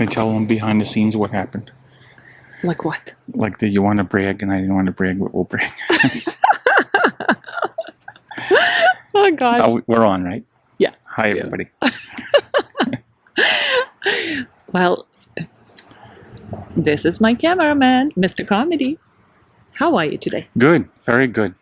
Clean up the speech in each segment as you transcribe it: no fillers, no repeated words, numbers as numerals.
Can I tell them behind the scenes what happened? Like what? Like that you want to brag and I didn't want to brag, but we'll brag. Oh gosh. Oh, we're on, right? Yeah. Hi, everybody. Well, this is my cameraman, Mr. Carmody. How are you today? Good. Very good.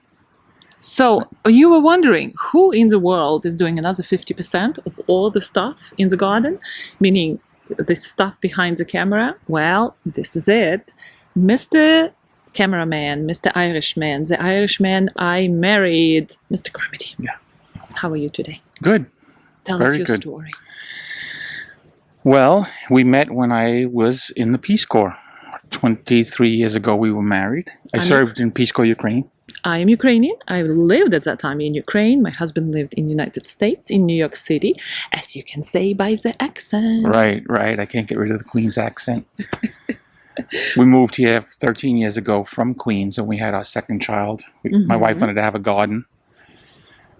So, you were wondering who in the world is doing another 50% of all the stuff in the garden? Meaning the stuff behind the camera? Well, this is it. Mr. Cameraman, Mr. Irishman, the Irishman I married, Mr. Carmody. Yeah. How are you today? Good. Tell Very us your good. story. Well, we met when I was in the Peace Corps. 23 years ago, we were married. I served in Peace Corps Ukraine. I am Ukrainian. I lived at that time in Ukraine. My husband lived in the United States, in New York City, as you can say by the accent. Right. I can't get rid of the Queens accent. We moved here 13 years ago from Queens, and we had our second child. My wife wanted to have a garden.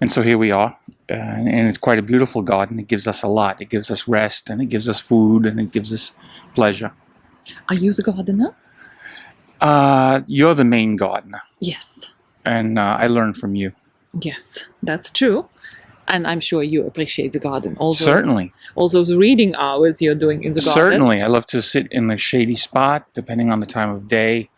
And so here we are. And it's quite a beautiful garden. It gives us a lot. It gives us rest, and it gives us food, and it gives us pleasure. Are you the gardener? You're the main gardener. Yes. And I learned from you. Yes, that's true. And I'm sure you appreciate the garden. Certainly. All those reading hours you're doing in the garden. Certainly. I love to sit in a shady spot, depending on the time of day.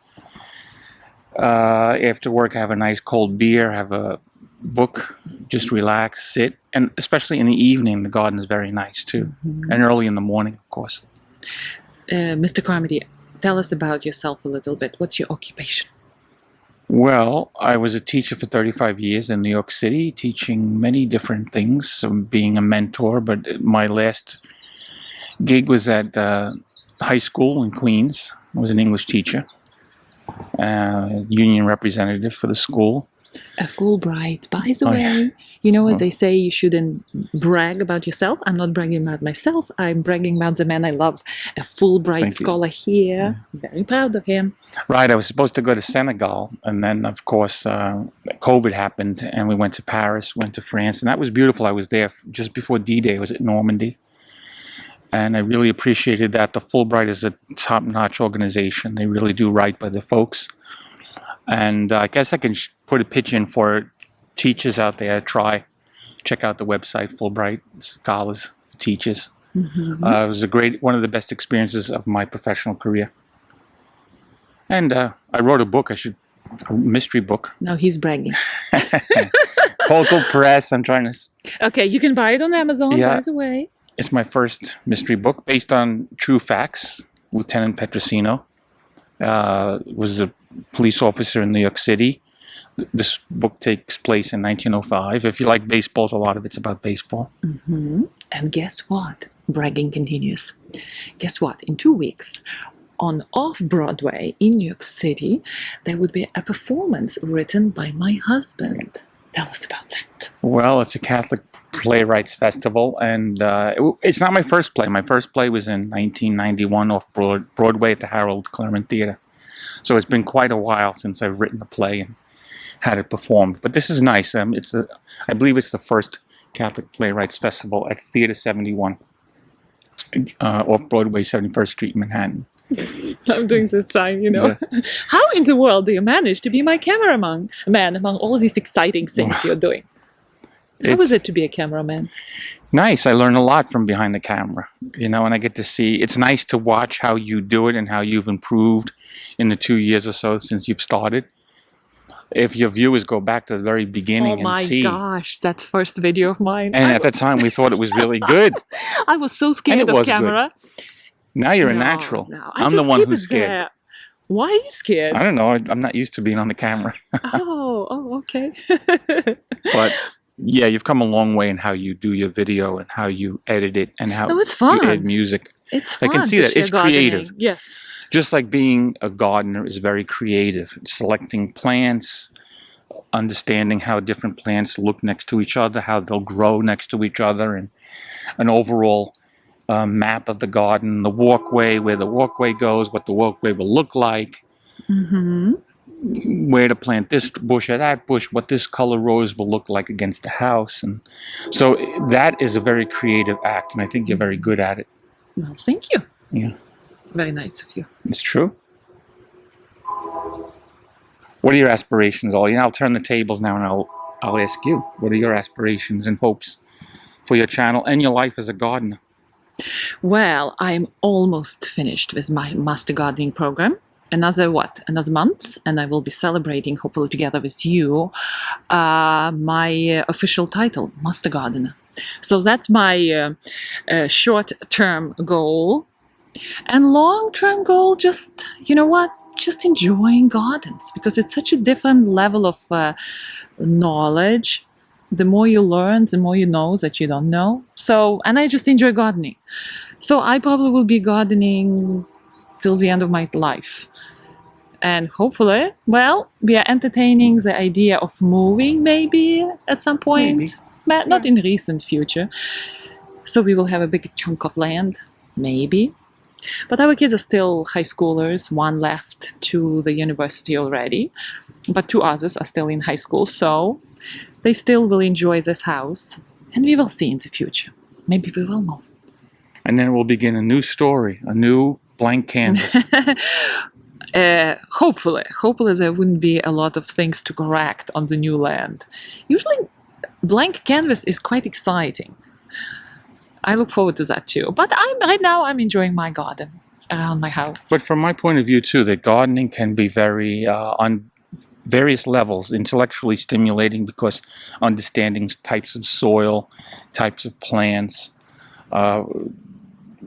After work, have a nice cold beer, have a book, just relax, sit. And especially in the evening, the garden is very nice too. And early in the morning, of course. Mr. Carmody, tell us about yourself a little bit. What's your occupation? Well, I was a teacher for 35 years in New York City, teaching many different things, being a mentor, but my last gig was at high school in Queens. I was an English teacher, union representative for the school. A Fulbright. By the way, you know what they say, you shouldn't brag about yourself. I'm not bragging about myself. I'm bragging about the man I love. A Fulbright scholar here. Very proud of him. Right. I was supposed to go to Senegal. And then, of course, COVID happened. And we went to Paris, went to France. And that was beautiful. I was there just before D-Day. I was at Normandy. And I really appreciated that. The Fulbright is a top-notch organization. They really do right by the folks. And I guess I can put a pitch in for teachers out there. Check out the website, Fulbright Scholars, Teachers. It was one of the best experiences of my professional career. And I wrote a book, a mystery book. Now he's bragging. Local press, I'm trying to... Okay, you can buy it on Amazon, by the way. It's my first mystery book based on true facts. Lieutenant Petrosino was a police officer in New York City. This book takes place in 1905. If you like baseball, a lot of it's about baseball. And guess what? Bragging continues. Guess what? In 2 weeks, on Off-Broadway in New York City, there would be a performance written by my husband. Tell us about that. Well, it's a Catholic Playwrights Festival, and it's not my first play. My first play was in 1991 off Broadway at the Harold Claremont Theater. So it's been quite a while since I've written a play and had it performed. But this is nice. I believe it's the first Catholic Playwrights Festival at Theater 71 off Broadway, 71st Street, Manhattan. I'm doing this sign, Yeah. How in the world do you manage to be my cameraman among all these exciting things you're doing? How was it to be a cameraman? Nice. I learn a lot from behind the camera, and I get to see. It's nice to watch how you do it and how you've improved in the 2 years or so since you've started. If your viewers go back to the very beginning and see. Oh my gosh, that first video of mine. And at the time we thought it was really good. I was so scared of camera. Good. Now you're a natural. No. I'm the one who's scared. There. Why are you scared? I don't know. I'm not used to being on the camera. Oh, okay. But yeah, you've come a long way in how you do your video and how you edit it and how it's fun. you add music. It's fun. I can see that. It's creative. Yes. Just like being a gardener is very creative. Selecting plants, understanding how different plants look next to each other, how they'll grow next to each other, and an overall map of the garden, the walkway, where the walkway goes, what the walkway will look like. Where to plant this bush or that bush, what this color rose will look like against the house. And so that is a very creative act, and I think you're very good at it. Well, thank you. Yeah, Very nice of you. it's true. What are your aspirations, Olga? I'll turn the tables now, and I'll ask you. What are your aspirations and hopes for your channel and your life as a gardener? Well, I'm almost finished with my master gardening program. Another month, and I will be celebrating, hopefully together with you, my official title, Master Gardener. So that's my short-term goal. And long-term goal, just, you know what? Just enjoying gardens, because it's such a different level of knowledge. The more you learn, the more you know that you don't know. So, and I just enjoy gardening. So I probably will be gardening till the end of my life. And hopefully, well, we are entertaining the idea of moving maybe at some point, Maybe. but not in recent future. So we will have a big chunk of land, maybe. But our kids are still high schoolers. One left to the university already, but two others are still in high school. So they still will enjoy this house, and we will see in the future. Maybe we will move. And then we'll begin a new story, a new blank canvas. Hopefully there wouldn't be a lot of things to correct on the new land. Usually blank canvas is quite exciting. I look forward to that too. But right now I'm enjoying my garden around my house. But from my point of view too, that gardening can be very, on various levels, intellectually stimulating, because understanding types of soil, types of plants,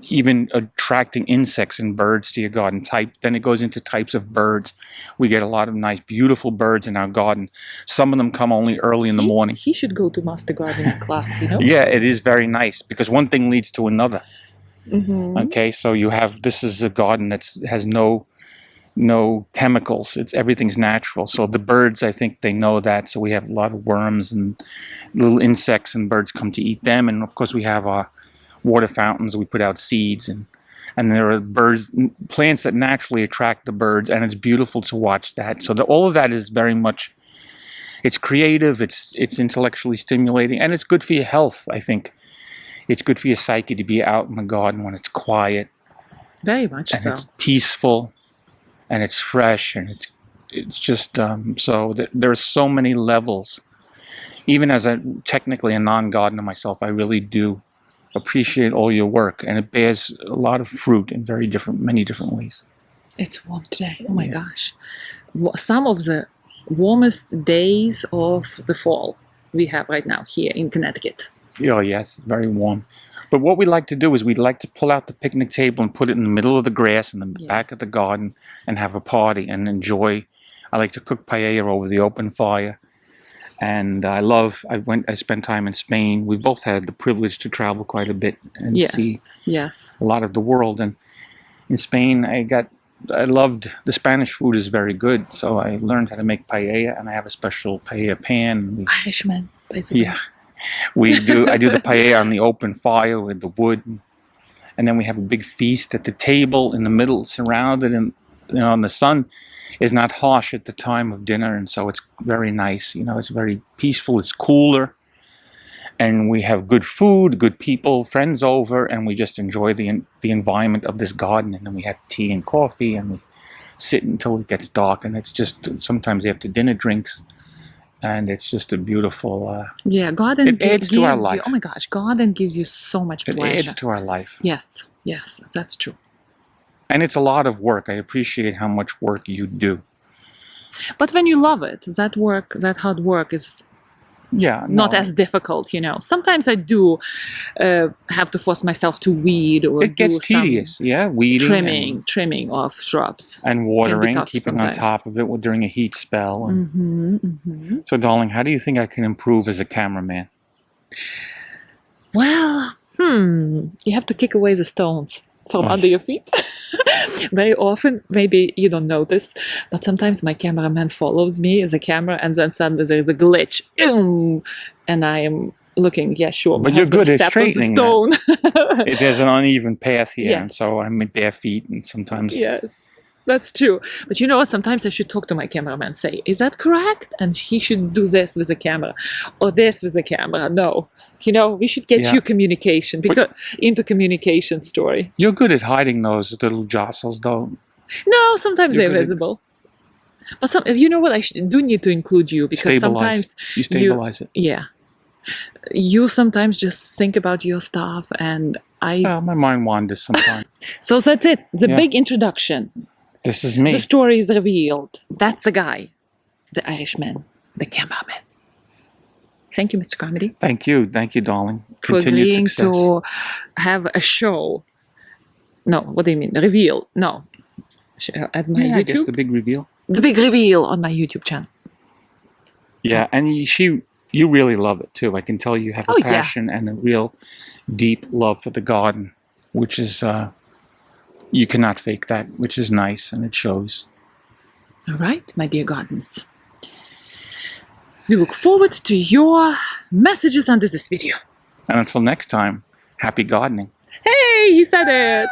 even attracting insects and birds to your garden. Then it goes into types of birds. We get a lot of nice, beautiful birds in our garden. Some of them come only early in the morning. He should go to master gardening class, you know? Yeah, it is very nice, because one thing leads to another. Mm-hmm. Okay, so this is a garden that has no chemicals. Everything's natural. So the birds, I think they know that. So we have a lot of worms and little insects, and birds come to eat them. And of course we have our water fountains. We put out seeds, and there are plants that naturally attract the birds, and it's beautiful to watch that. So all of that is very much, it's creative, it's intellectually stimulating, and it's good for your health. I think it's good for your psyche to be out in the garden when it's quiet. Very much and so. It's peaceful, and it's fresh, and it's just so there are so many levels. Even as technically a non-gardener myself, I really do appreciate all your work, and it bears a lot of fruit in many different ways. It's warm today. Oh my gosh. Some of the warmest days of the fall we have right now here in Connecticut. Oh yes, it's very warm. But what we like to do is we'd like to pull out the picnic table and put it in the middle of the grass in the back of the garden and have a party and enjoy. I like to cook paella over the open fire. And I spent time in Spain. We both had the privilege to travel quite a bit and see a lot of the world. And in Spain, I loved, the Spanish food is very good. So I learned how to make paella, and I have a special paella pan. Irishman, basically. Yeah. I do the paella on the open fire with the wood. And then we have a big feast at the table in the middle, surrounded in, the sun is not harsh at the time of dinner, and so it's very nice. It's very peaceful, it's cooler, and we have good food, good people, friends over, and we just enjoy the environment of this garden. And then we have tea and coffee, and we sit until it gets dark, and it's just sometimes after dinner drinks, and it's just a beautiful garden it adds to our life. Oh my gosh, garden gives you so much pleasure. It adds to our life. Yes, that's true. And it's a lot of work. I appreciate how much work you do. But when you love it, that hard work is not as difficult, Sometimes I do have to force myself to weed or it gets tedious, weeding, trimming of shrubs. And watering, keeping on top of it during a heat spell. So, darling, how do you think I can improve as a cameraman? Well, you have to kick away the stones from under your feet. Very often, maybe you don't notice, but sometimes my cameraman follows me as a camera, and then suddenly there's a glitch, and I am looking. Yeah, sure. But you're good at straightening that. It has an uneven path here, and so I'm in bare feet, and sometimes. Yes, that's true. But you know what? Sometimes I should talk to my cameraman, say, "Is that correct?" And he should do this with the camera, or this with the camera. No, You know, we should get Yeah. you communication because into communication story. You're good at hiding those little jostles, though. No, sometimes You're they're good at- visible. But you know what? I do need to include you because Stabilize. sometimes You stabilize it. yeah, you sometimes just think about your stuff, and Well, my mind wanders sometimes. So that's it. The Yeah. big introduction. This is me. The story is revealed. That's the guy, the Irishman, the cameraman. Thank you, Mr. Carmody, Thank you, darling. for Continued agreeing success. to have a show. No, what do you mean? Reveal? No. At my Yeah, I guess YouTube? the big reveal. The big reveal on my YouTube channel. Yeah, and you really love it too. I can tell you have a Oh, yeah. passion and a real deep love for the garden, which is you cannot fake that, which is nice and it shows. All right, my dear gardens. We look forward to your messages under this video. And until next time, happy gardening. Hey, he said it.